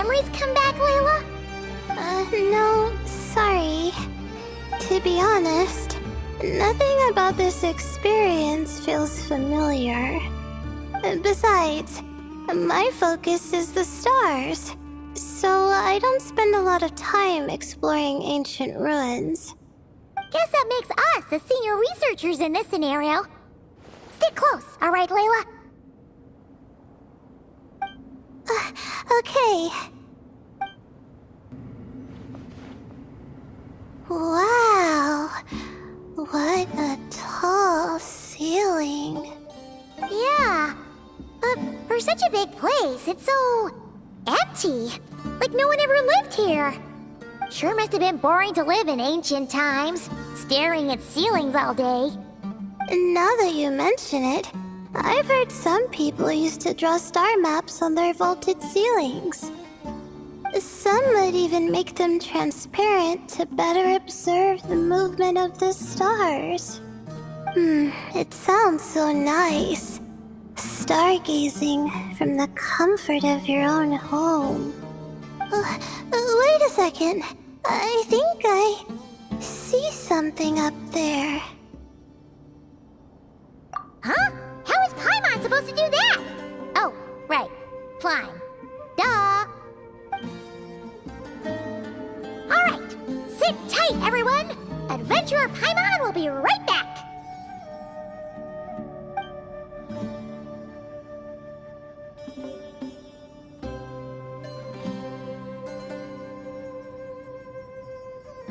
memories come back, Layla? No, sorry. To be honest, nothing about this experience feels familiar. Besides, my focus is the stars, so I don't spend a lot of time exploring ancient ruins. Guess that makes us the senior researchers in this scenario. Stick close, alright, Layla? Okay. Wow, what a tall ceiling. Yeah, but for such a big place, it's so empty. Like no one ever lived here. Sure must have been boring to live in ancient times, staring at ceilings all day. Now that you mention it, I've heard some people used to draw star maps on their vaulted ceilings. Some might even make them transparent to better observe the movement of the stars. It sounds so nice. Stargazing from the comfort of your own home. Wait a second. I think I see something up there. Huh? How is Paimon supposed to do that? Oh, right. Flying. Duh. Alright, sit tight, everyone! Adventurer Paimon will be right back!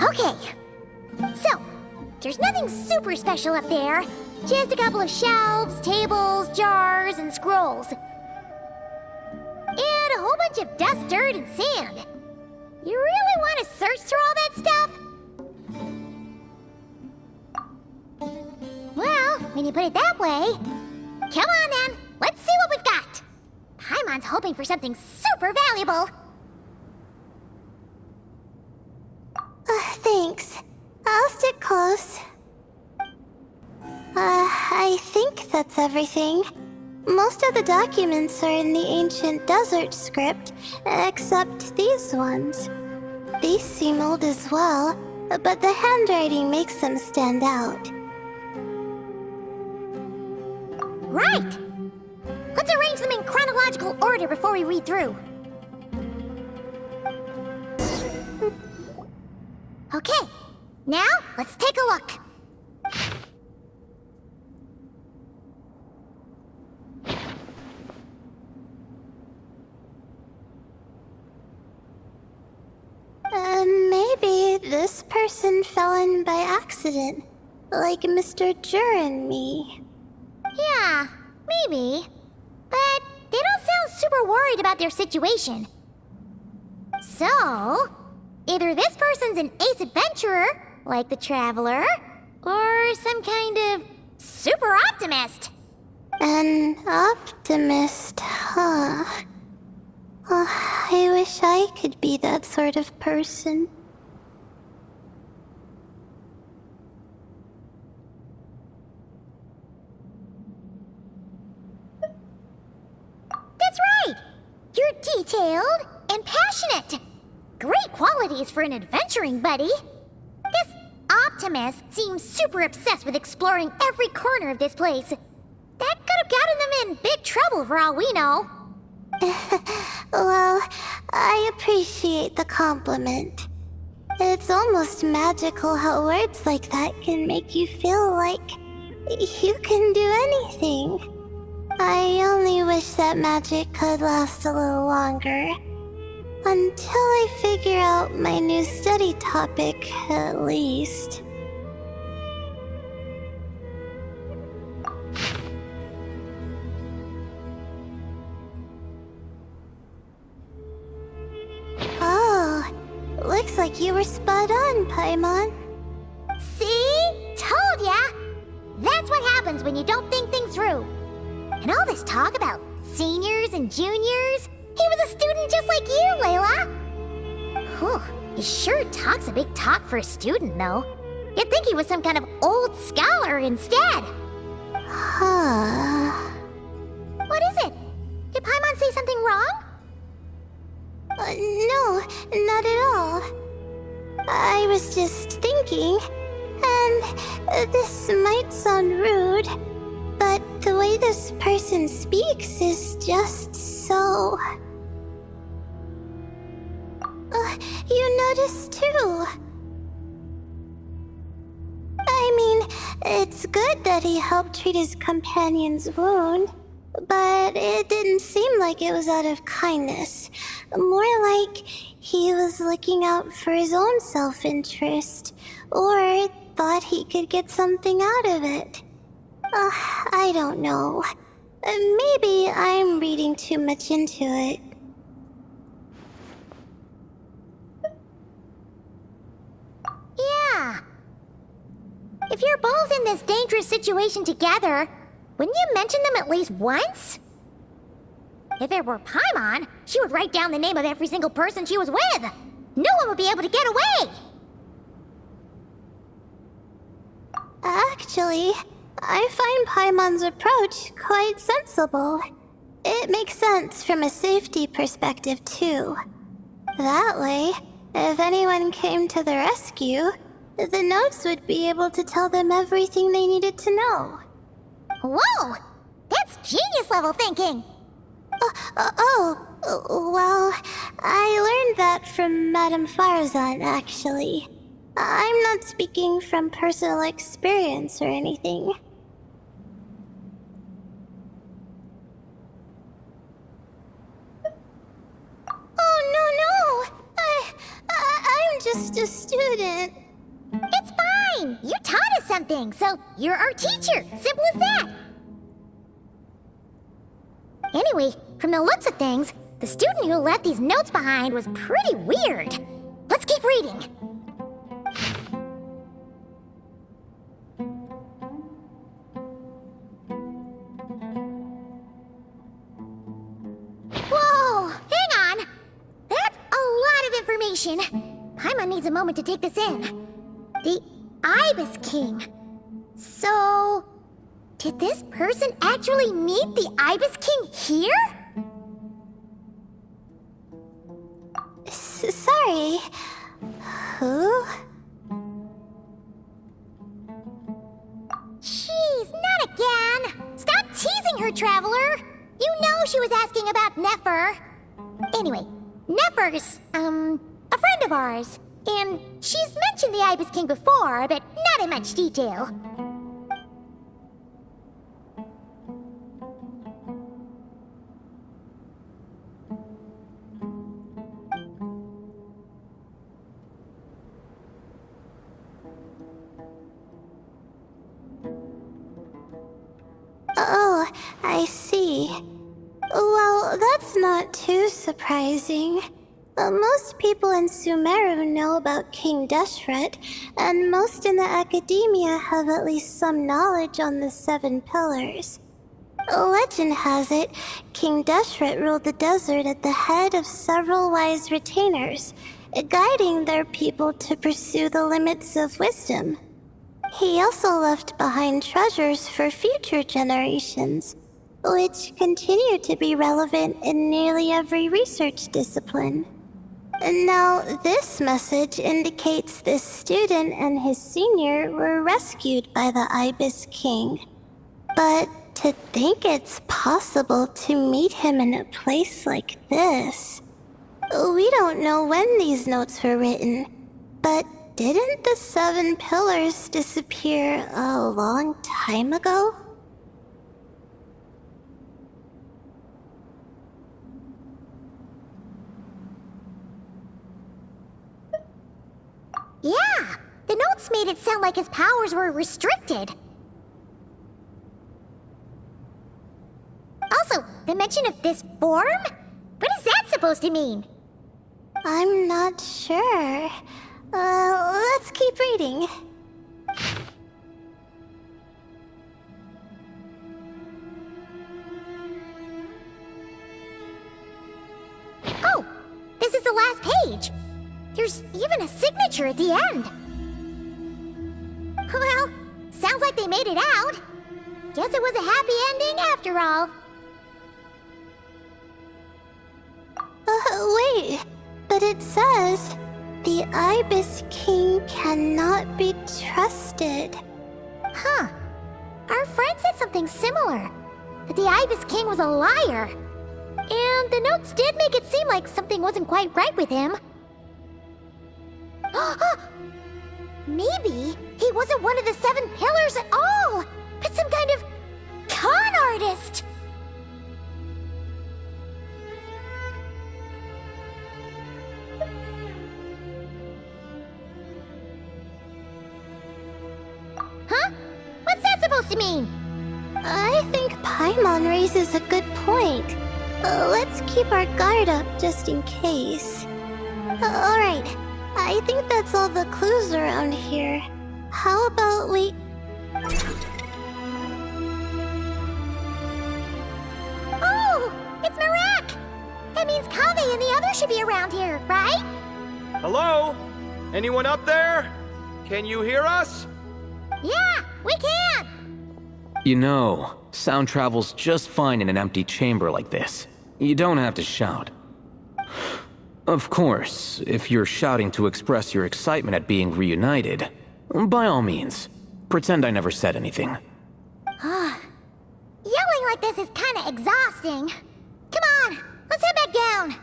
Okay, so, there's nothing super special up there. Just a couple of shelves, tables, jars, and scrolls. And a whole bunch of dust, dirt, and sand. You really want to search through all that stuff? Well, when you put it that way... Come on then, let's see what we've got. Paimon's hoping for something super valuable. Thanks. I'll stick close. I think that's everything. Most of the documents are in the ancient desert script, except these ones. These seem old as well, but the handwriting makes them stand out. Right! Let's arrange them in chronological order before we read through. Okay, now let's take a look. Maybe this person fell in by accident, like Mr. Jur and me. Yeah, maybe. But they don't sound super worried about their situation. So, either this person's an ace adventurer, like the Traveler, or some kind of super optimist. An optimist, huh? Oh, I wish I could be that sort of person. That's right! You're detailed and passionate. Great qualities for an adventuring buddy. This optimist seems super obsessed with exploring every corner of this place. That could have gotten them in big trouble for all we know. Well, I appreciate the compliment. It's almost magical how words like that can make you feel like you can do anything. I only wish that magic could last a little longer. Until I figure out my new study topic, at least. Oh, looks like you were spot on, Paimon. See? Told ya! That's what happens when you don't think things through. And all this talk about seniors and juniors, he was a student just like you, Layla. Whew, he sure talks a big talk for a student, though. You'd think he was some kind of old scholar instead. Huh. What is it? Did Paimon say something wrong? No, not at all. I was just thinking, and this might sound rude, but the way this person speaks is just so... you noticed too. I mean, it's good that he helped treat his companion's wound, but it didn't seem like it was out of kindness. More like he was looking out for his own self-interest, or thought he could get something out of it. I don't know. Maybe I'm reading too much into it. Yeah. If you're both in this dangerous situation together, wouldn't you mention them at least once? If it were Paimon, she would write down the name of every single person she was with. No one would be able to get away. Actually, I find Paimon's approach quite sensible. It makes sense from a safety perspective, too. That way, if anyone came to the rescue, the notes would be able to tell them everything they needed to know. Whoa! That's genius-level thinking! Well, I learned that from Madame Farazan, actually. I'm not speaking from personal experience or anything. Oh, no! I'm just a student. It's fine! You taught us something, so you're our teacher. Simple as that. Anyway, from the looks of things, the student who left these notes behind was pretty weird. Let's keep reading. Whoa! Hang on! That's a lot of information. Paimon needs a moment to take this in. The Ibis King. So... did this person actually meet the Ibis King here? Sorry. Who? Jeez, not again! Stop teasing her, Traveler! You know she was asking about Nefer. Anyway, Nefer's, a friend of ours. And she's mentioned the Ibis King before, but not in much detail. Oh, I see. Well, that's not too surprising. Most people in Sumeru know about King Deshret, and most in the academia have at least some knowledge on the 7 pillars. Legend has it, King Deshret ruled the desert at the head of several wise retainers, guiding their people to pursue the limits of wisdom. He also left behind treasures for future generations, which continue to be relevant in nearly every research discipline. Now, this message indicates this student and his senior were rescued by the Ibis King. But to think it's possible to meet him in a place like this... We don't know when these notes were written, but didn't the 7 pillars disappear a long time ago? Yeah, the notes made it sound like his powers were restricted. Also, the mention of this form? What is that supposed to mean? I'm not sure. Let's keep reading. Oh, this is the last page. There's even a signature at the end. Well, sounds like they made it out. Guess it was a happy ending after all. right. But it says, the Ibis King cannot be trusted. Huh. Our friend said something similar. That the Ibis King was a liar. And the notes did make it seem like something wasn't quite right with him. Maybe he wasn't one of the 7 pillars at all, but some kind of con artist. Huh? What's that supposed to mean? I think Paimon raises a good point. Let's keep our guard up just in case. Alright, I think that's all the clues around here. How about we... Oh, it's Marak! That means Kaveh and the others should be around here, right? Hello? Anyone up there? Can you hear us? Yeah, we can! You know, sound travels just fine in an empty chamber like this. You don't have to shout. Of course, if you're shouting to express your excitement at being reunited, by all means, pretend I never said anything. Yelling like this is kinda exhausting. Come on, let's head back down.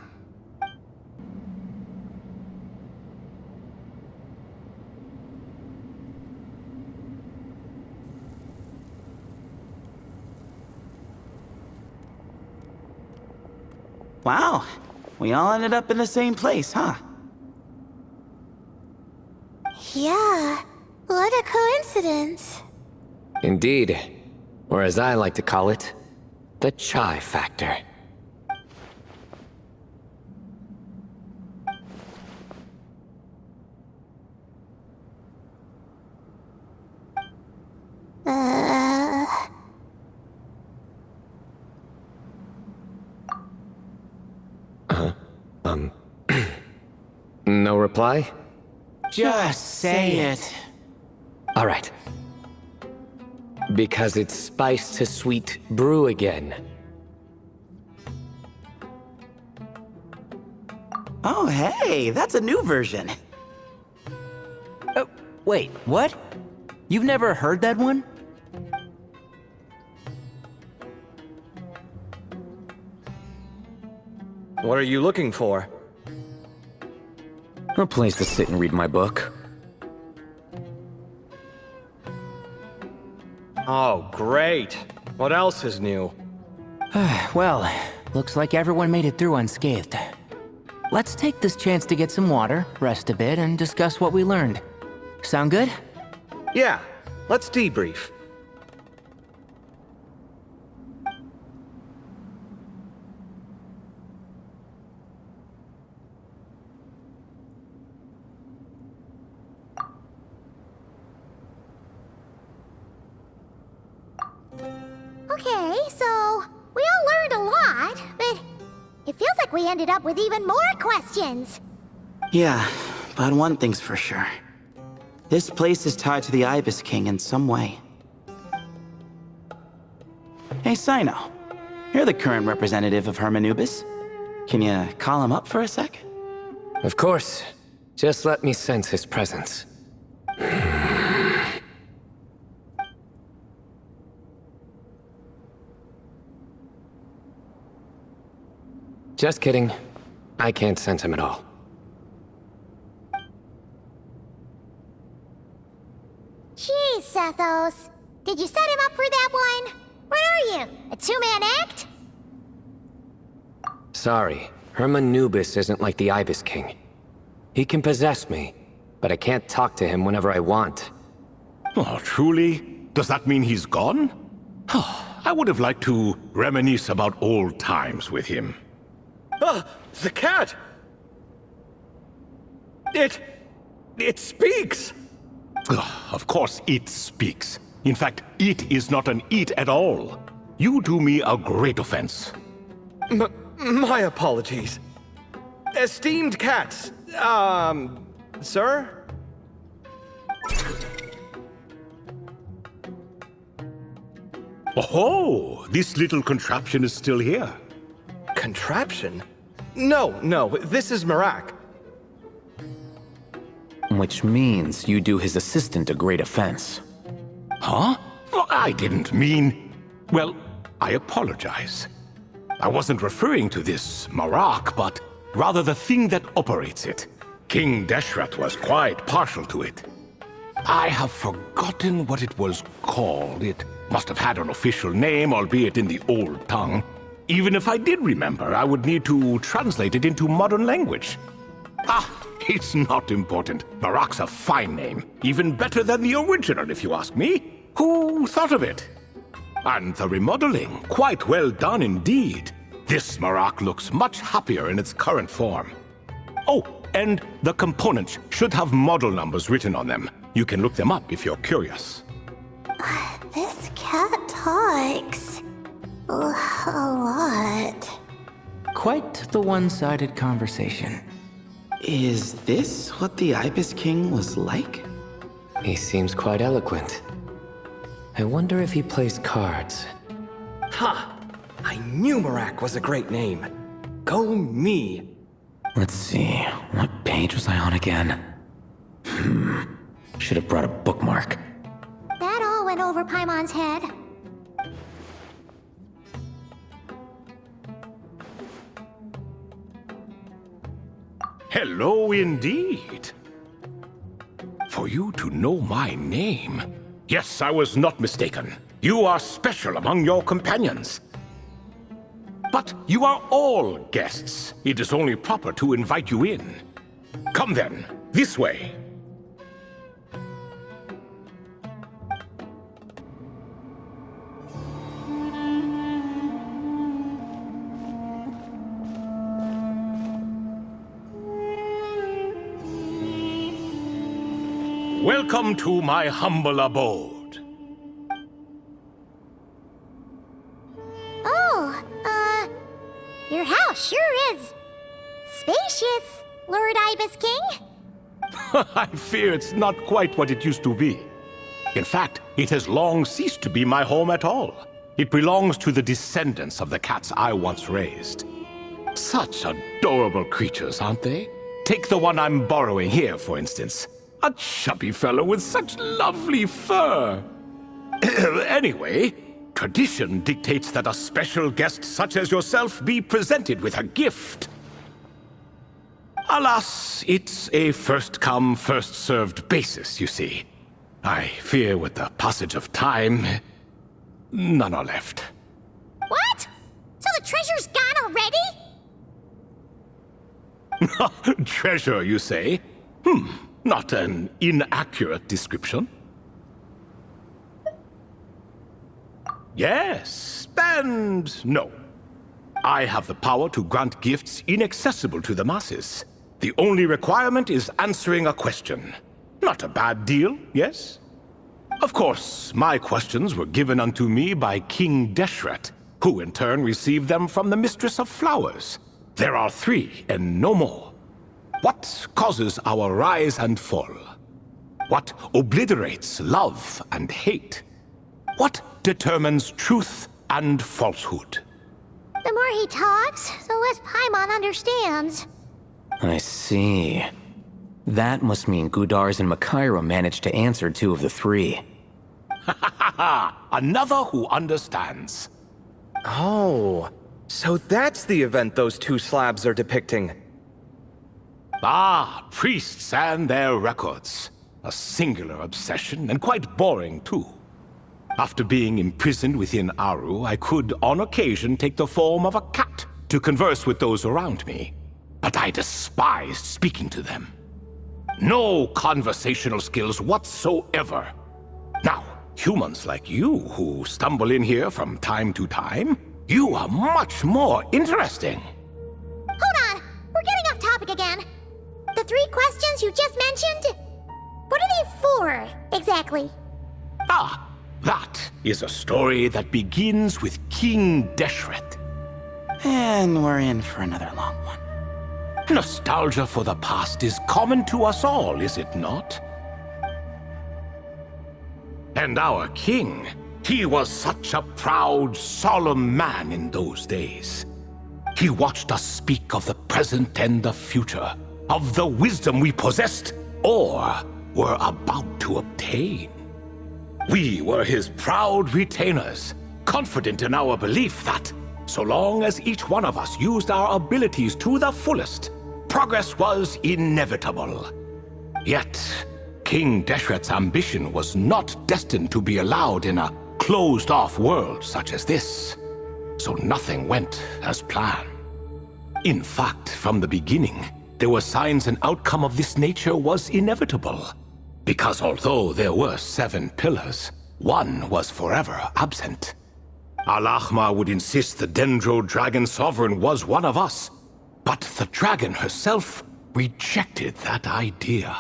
Wow, we all ended up in the same place, huh? Yeah, what a coincidence. Indeed. Or as I like to call it, the chai factor. No reply? Just say it. All right. Because it's spice to sweet brew again. Oh, hey, that's a new version. Wait, what? You've never heard that one? What are you looking for? A place to sit and read my book. Oh, great. What else is new? Well, looks like everyone made it through unscathed. Let's take this chance to get some water, rest a bit, and discuss what we learned. Sound good? Yeah, let's debrief. Okay, so we all learned a lot, but it feels like we ended up with even more questions. Yeah, but one thing's for sure. This place is tied to the Ibis King in some way. Hey, Sino. You're the current representative of Hermanubis. Can you call him up for a sec? Of course. Just let me sense his presence. Just kidding. I can't sense him at all. Jeez, Sethos. Did you set him up for that one? What are you, a two-man act? Sorry, Hermanubis isn't like the Ibis King. He can possess me, but I can't talk to him whenever I want. Oh, truly? Does that mean he's gone? I would have liked to reminisce about old times with him. Ah, the cat! It speaks! Of course it speaks. In fact, it is not an it at all. You do me a great offense. My apologies. Esteemed cats, sir? Oh, this little contraption is still here. Contraption? No, this is Marak. Which means you do his assistant a great offense. Huh? Well, I didn't mean... Well, I apologize. I wasn't referring to this Marak, but rather the thing that operates it. King Deshret was quite partial to it. I have forgotten what it was called. It must have had an official name, albeit in the old tongue. Even if I did remember, I would need to translate it into modern language. It's not important. Marak's a fine name. Even better than the original, if you ask me. Who thought of it? And the remodeling, quite well done indeed. This Marak looks much happier in its current form. Oh, and the components should have model numbers written on them. You can look them up if you're curious. This cat talks a lot. Quite the one-sided conversation. Is this what the Ibis King was like? He seems quite eloquent. I wonder if he plays cards. Ha! I knew Marak was a great name. Go me! Let's see, what page was I on again? Should have brought a bookmark. That all went over Paimon's head. Hello indeed. For you to know my name. Yes, I was not mistaken. You are special among your companions. But you are all guests. It is only proper to invite you in. Come then, this way. Welcome to my humble abode. Oh, your house sure is spacious, Lord Ibis King. I fear it's not quite what it used to be. In fact, it has long ceased to be my home at all. It belongs to the descendants of the cats I once raised. Such adorable creatures, aren't they? Take the one I'm borrowing here, for instance. A chubby fellow with such lovely fur. Anyway, tradition dictates that a special guest such as yourself be presented with a gift. Alas, it's a first-come, first-served basis, you see. I fear with the passage of time, none are left. What? So the treasure's gone already? Treasure, you say? Not an inaccurate description. Yes, and no. I have the power to grant gifts inaccessible to the masses. The only requirement is answering a question. Not a bad deal, yes? Of course, my questions were given unto me by King Deshret, who in turn received them from the Mistress of Flowers. There are 3, and no more. What causes our rise and fall? What obliterates love and hate? What determines truth and falsehood? The more he talks, the less Paimon understands. I see. That must mean Gudars and Makaira managed to answer 2 of the 3. Another who understands. Oh, so that's the event those 2 slabs are depicting. Ah, priests and their records. A singular obsession, and quite boring too. After being imprisoned within Aru, I could, on occasion, take the form of a cat to converse with those around me. But I despised speaking to them. No conversational skills whatsoever. Now, humans like you who stumble in here from time to time, you are much more interesting. Hold on, we're getting off topic again. The 3 questions you just mentioned? What are they for, exactly? Ah, that is a story that begins with King Deshret. And we're in for another long one. Nostalgia for the past is common to us all, is it not? And our king, he was such a proud, solemn man in those days. He watched us speak of the present and the future, of the wisdom we possessed or were about to obtain. We were his proud retainers, confident in our belief that, so long as each one of us used our abilities to the fullest, progress was inevitable. Yet, King Deshret's ambition was not destined to be allowed in a closed-off world such as this, so nothing went as planned. In fact, from the beginning, there were signs an outcome of this nature was inevitable, because although there were 7 pillars, one was forever absent. Al-Ahmar would insist the Dendro Dragon Sovereign was one of us, but the dragon herself rejected that idea.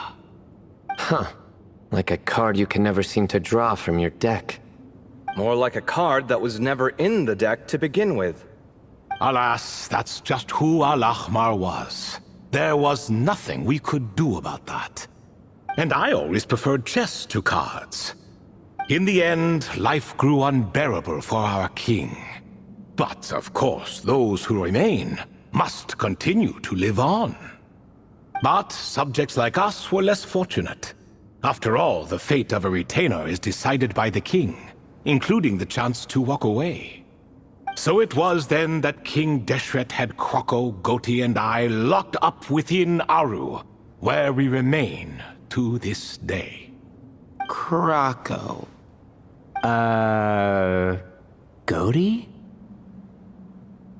Huh. Like a card you can never seem to draw from your deck. More like a card that was never in the deck to begin with. Alas, that's just who Al-Ahmar was. There was nothing we could do about that. And I always preferred chess to cards. In the end, life grew unbearable for our king. But, of course, those who remain must continue to live on. But subjects like us were less fortunate. After all, the fate of a retainer is decided by the king, including the chance to walk away. So it was then that King Deshret had Kroko, Goti, and I locked up within Aru, where we remain to this day. Krako. Goti?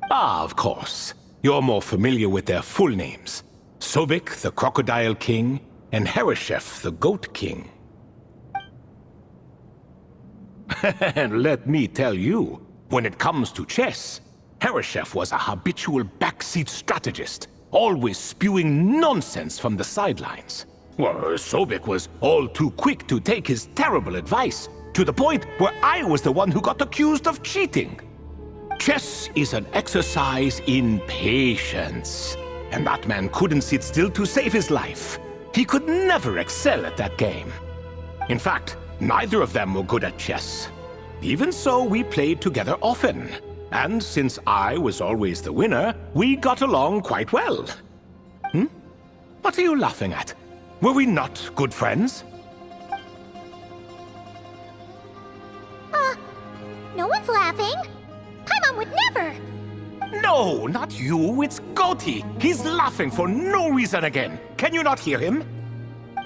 Ah, of course. You're more familiar with their full names. Sobek, the Crocodile King, and Hereshef, the Goat King. And let me tell you, when it comes to chess, Hereshef was a habitual backseat strategist, always spewing nonsense from the sidelines. Well, Sobek was all too quick to take his terrible advice, to the point where I was the one who got accused of cheating. Chess is an exercise in patience, and that man couldn't sit still to save his life. He could never excel at that game. In fact, neither of them were good at chess. Even so, we played together often, and since I was always the winner, we got along quite well. What are you laughing at? Were we not good friends? No one's laughing. Paimon would never. No, not you, it's Goti. He's laughing for no reason again. Can you not hear him?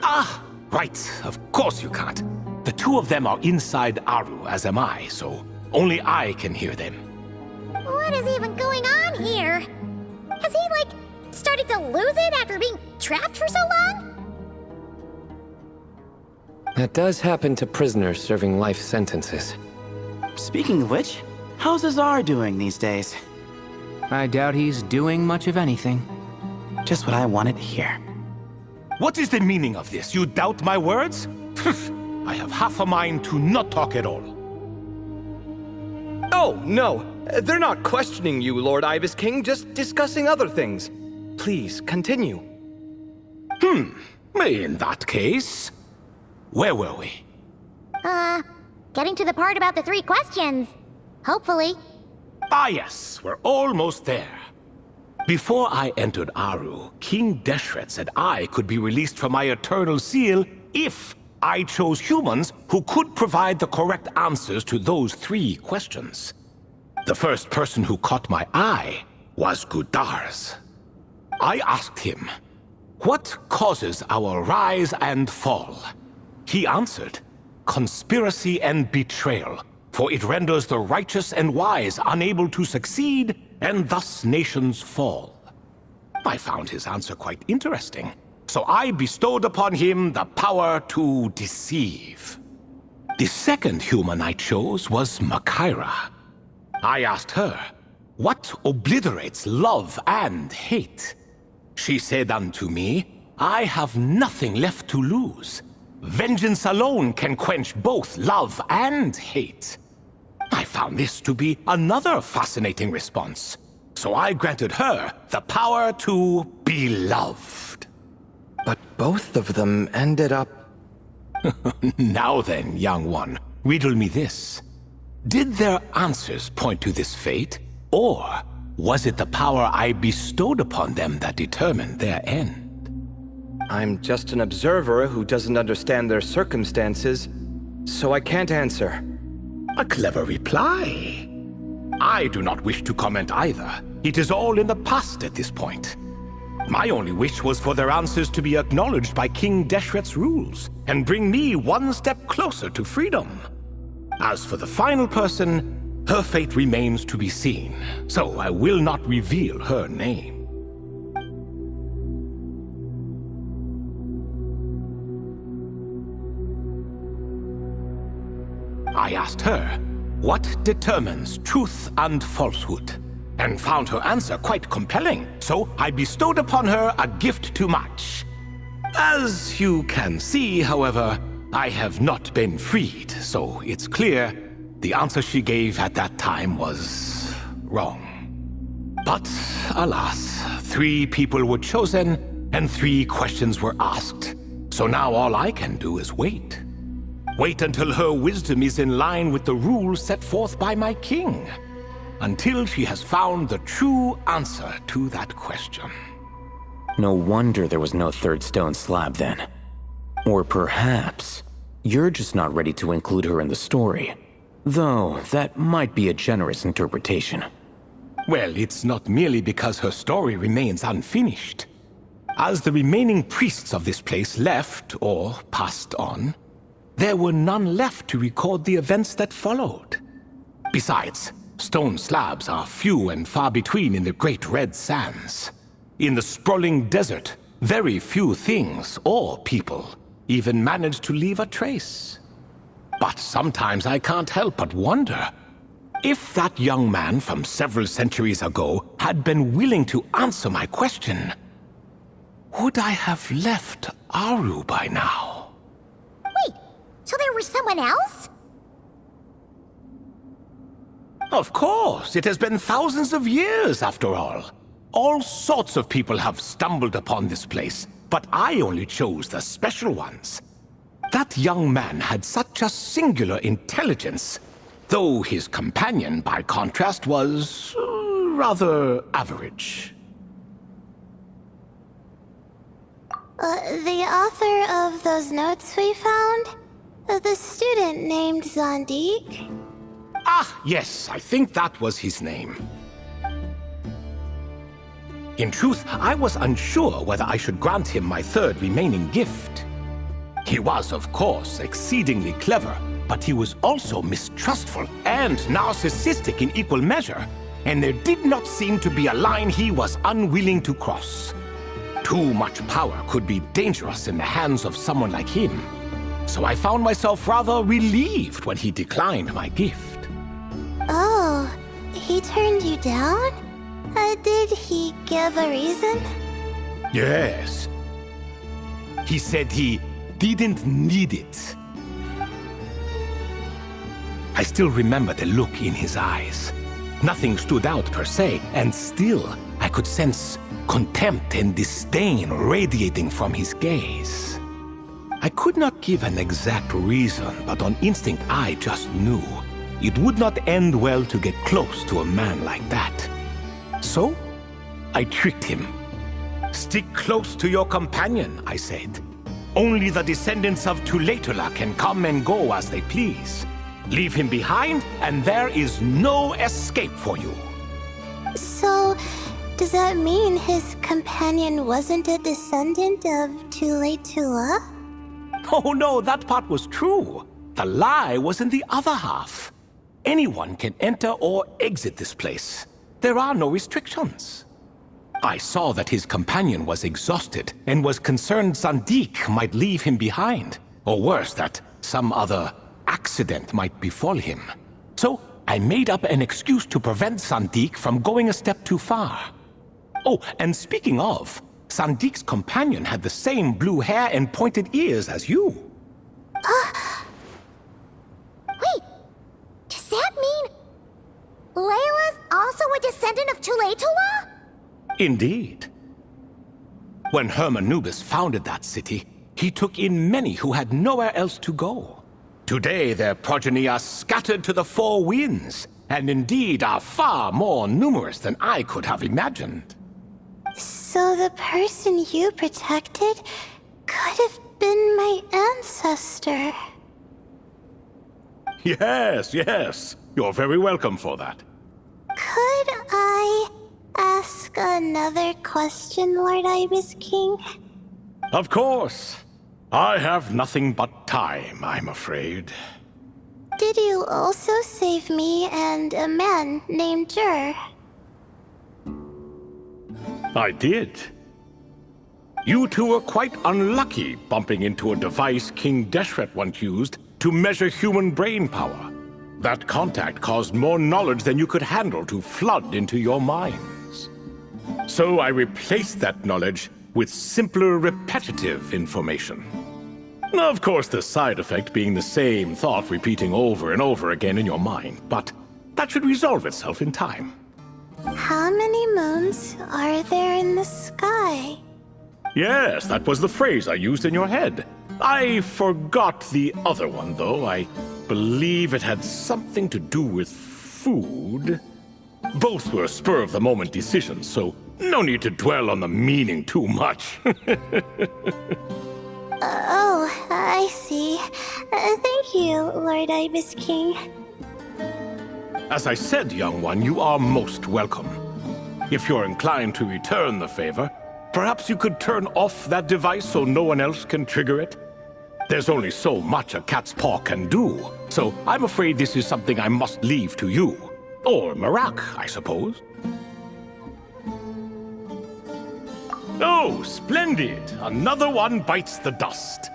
Ah, right, of course you can't. The two of them are inside Aru, as am I, so only I can hear them. What is even going on here? Has he, started to lose it after being trapped for so long? That does happen to prisoners serving life sentences. Speaking of which, how's Azar doing these days? I doubt he's doing much of anything. Just what I wanted to hear. What is the meaning of this? You doubt my words? I have half a mind to not talk at all. Oh, no. They're not questioning you, Lord Ibis King, just discussing other things. Please, continue. In that case, where were we? Getting to the part about the 3 questions. Hopefully. Ah yes, we're almost there. Before I entered Aru, King Deshret said I could be released from my eternal seal if I chose humans who could provide the correct answers to those 3 questions. The first person who caught my eye was Gudarz. I asked him, what causes our rise and fall? He answered, conspiracy and betrayal, for it renders the righteous and wise unable to succeed, and thus nations fall. I found his answer quite interesting, so I bestowed upon him the power to deceive. The second human I chose was Makaira. I asked her, what obliterates love and hate? She said unto me, I have nothing left to lose. Vengeance alone can quench both love and hate. I found this to be another fascinating response, so I granted her the power to be loved. But both of them ended up... Now then, young one, riddle me this. Did their answers point to this fate, or was it the power I bestowed upon them that determined their end? I'm just an observer who doesn't understand their circumstances, so I can't answer. A clever reply. I do not wish to comment either. It is all in the past at this point. My only wish was for their answers to be acknowledged by King Deshret's rules and bring me one step closer to freedom. As for the final person, her fate remains to be seen, so I will not reveal her name. I asked her, what determines truth and falsehood? And found her answer quite compelling, so I bestowed upon her a gift to match. As you can see, however, I have not been freed, so it's clear the answer she gave at that time was wrong. But alas, 3 people were chosen and 3 questions were asked. So now all I can do is wait. Wait until her wisdom is in line with the rules set forth by my king. Until she has found the true answer to that question. No wonder there was no third stone slab then. Or perhaps you're just not ready to include her in the story. Though that might be a generous interpretation. Well, it's not merely because her story remains unfinished. As the remaining priests of this place left or passed on, there were none left to record the events that followed. Besides, stone slabs are few and far between in the Great Red Sands. In the sprawling desert, very few things or people even manage to leave a trace. But sometimes I can't help but wonder, if that young man from several centuries ago had been willing to answer my question, would I have left Aru by now? Wait, so there was someone else? Of course, it has been thousands of years after all. All sorts of people have stumbled upon this place, but I only chose the special ones. That young man had such a singular intelligence, though his companion, by contrast, was rather average. The author of those notes we found? The student named Zandik? Ah, yes, I think that was his name. In truth, I was unsure whether I should grant him my third remaining gift. He was, of course, exceedingly clever, but he was also mistrustful and narcissistic in equal measure, and there did not seem to be a line he was unwilling to cross. Too much power could be dangerous in the hands of someone like him, so I found myself rather relieved when he declined my gift. Oh, he turned you down? Did he give a reason? Yes. He said he didn't need it. I still remember the look in his eyes. Nothing stood out per se, and still I could sense contempt and disdain radiating from his gaze. I could not give an exact reason, but on instinct I just knew it would not end well to get close to a man like that. So, I tricked him. Stick close to your companion, I said. Only the descendants of Tuletula can come and go as they please. Leave him behind, and there is no escape for you. So, does that mean his companion wasn't a descendant of Tuletula? Oh no, that part was true. The lie was in the other half. Anyone can enter or exit this place. There are no restrictions. I saw that his companion was exhausted and was concerned Zandik might leave him behind, or worse, that some other accident might befall him. So I made up an excuse to prevent Zandik from going a step too far. Oh, and speaking of, Sandik's companion had the same blue hair and pointed ears as you. Wait, does that mean Layla's also a descendant of Tuletula? Indeed. When Hermanubis founded that city, he took in many who had nowhere else to go. Today their progeny are scattered to the 4 winds, and indeed are far more numerous than I could have imagined. So the person you protected could have been my ancestor. Yes, yes. You're very welcome for that. Could I ask another question, Lord Ibis King? Of course. I have nothing but time, I'm afraid. Did you also save me and a man named Jur? I did. You two were quite unlucky bumping into a device King Deshret once used to measure human brain power. That contact caused more knowledge than you could handle to flood into your minds. So I replaced that knowledge with simpler, repetitive information. Of course, the side effect being the same thought repeating over and over again in your mind, but that should resolve itself in time. How many moons are there in the sky? Yes, that was the phrase I used in your head. I forgot the other one, though. I believe it had something to do with food. Both were spur-of-the-moment decisions, so no need to dwell on the meaning too much. Oh, I see. Thank you, Lord Ibis King. As I said, young one, you are most welcome. If you're inclined to return the favor, perhaps you could turn off that device so no one else can trigger it? There's only so much a cat's paw can do, so I'm afraid this is something I must leave to you. Or Marak, I suppose. Oh, splendid! Another one bites the dust.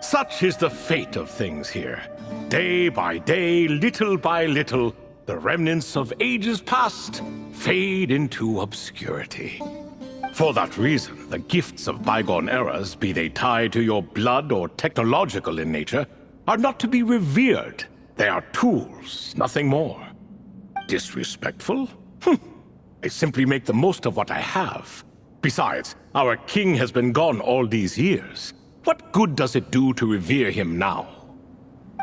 Such is the fate of things here. Day by day, little by little, the remnants of ages past fade into obscurity. For that reason, the gifts of bygone eras, be they tied to your blood or technological in nature, are not to be revered. They are tools, nothing more. Disrespectful? I simply make the most of what I have. Besides, our king has been gone all these years. What good does it do to revere him now?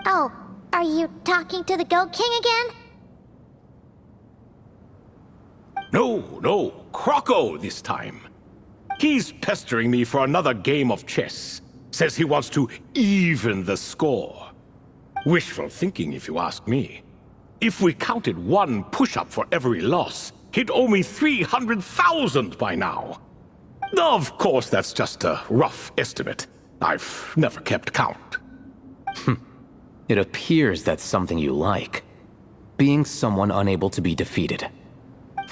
Oh, are you talking to the Goat King again? No, Croco this time. He's pestering me for another game of chess. Says he wants to even the score. Wishful thinking, if you ask me. If we counted one push-up for every loss, he'd owe me 300,000 by now. Of course, that's just a rough estimate. I've never kept count. It appears that's something you like. Being someone unable to be defeated.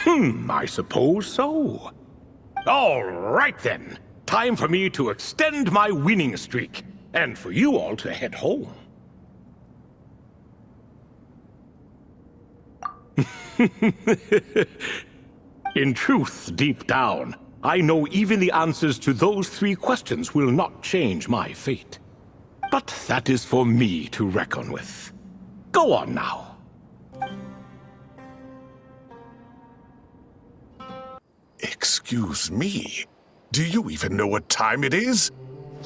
I suppose so. All right then. Time for me to extend my winning streak, and for you all to head home. In truth, deep down, I know even the answers to those 3 questions will not change my fate. But that is for me to reckon with. Go on now. Excuse me. Do you even know what time it is?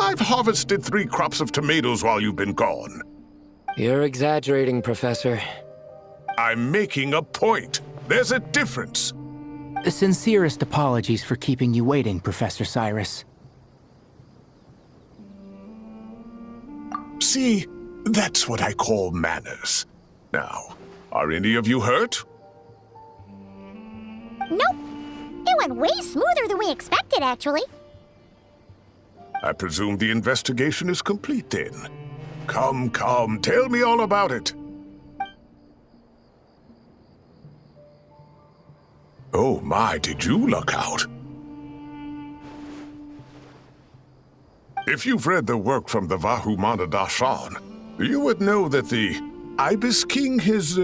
I've harvested 3 crops of tomatoes while you've been gone. You're exaggerating, Professor. I'm making a point. There's a difference. The sincerest apologies for keeping you waiting, Professor Cyrus. See, that's what I call manners. Now, are any of you hurt? Nope. It went way smoother than we expected, actually. I presume the investigation is complete then. Come, tell me all about it. Oh my, did you luck out? If you've read the work from the Vahumana Dashan, you would know that the Ibis King has,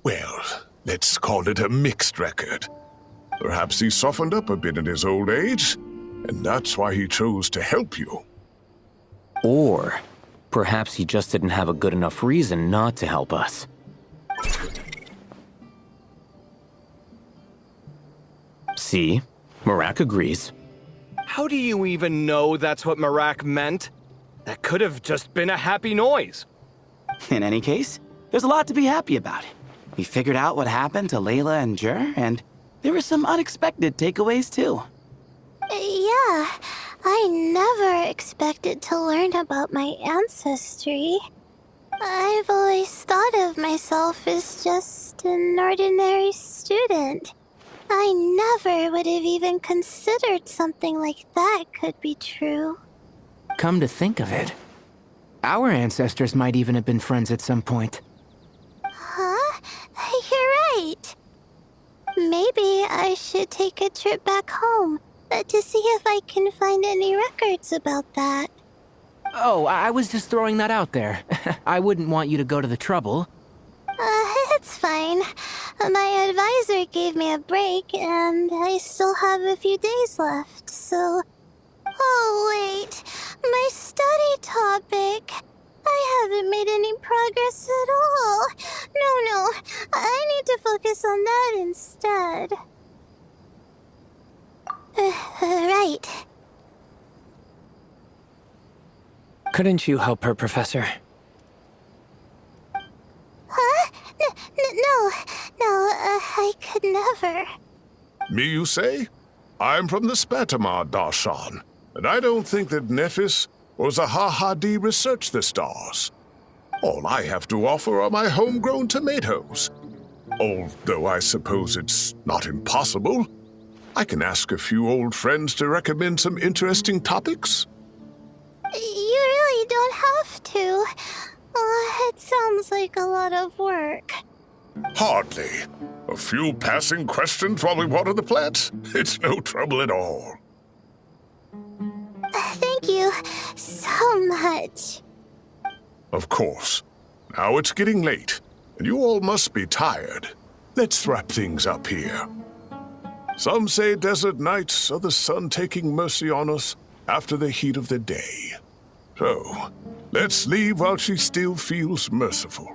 well, let's call it a mixed record. Perhaps he softened up a bit in his old age, and that's why he chose to help you. Or perhaps he just didn't have a good enough reason not to help us. See? Marak agrees. How do you even know that's what Marak meant? That could have just been a happy noise. In any case, there's a lot to be happy about. We figured out what happened to Layla and Jer, and there were some unexpected takeaways too. Yeah, I never expected to learn about my ancestry. I've always thought of myself as just an ordinary student. I never would have even considered something like that could be true. Come to think of it, our ancestors might even have been friends at some point. Huh? You're right. Maybe I should take a trip back home to see if I can find any records about that. Oh, I was just throwing that out there. I wouldn't want you to go to the trouble. It's fine. My advisor gave me a break, and I still have a few days left, so... Oh, wait. My study topic. I haven't made any progress at all. No. I need to focus on that instead. Right. Couldn't you help her, Professor? Huh? No, I could never. Me, you say? I'm from the Spatamar Darshan, and I don't think that Nephis or Zahahadi researched the stars. All I have to offer are my homegrown tomatoes. Although I suppose it's not impossible. I can ask a few old friends to recommend some interesting topics. You really don't have to. It sounds like a lot of work. Hardly. A few passing questions while we water the plants? It's no trouble at all. Thank you so much. Of course. Now it's getting late, and you all must be tired. Let's wrap things up here. Some say desert nights are the sun taking mercy on us after the heat of the day. So, let's leave while she still feels merciful.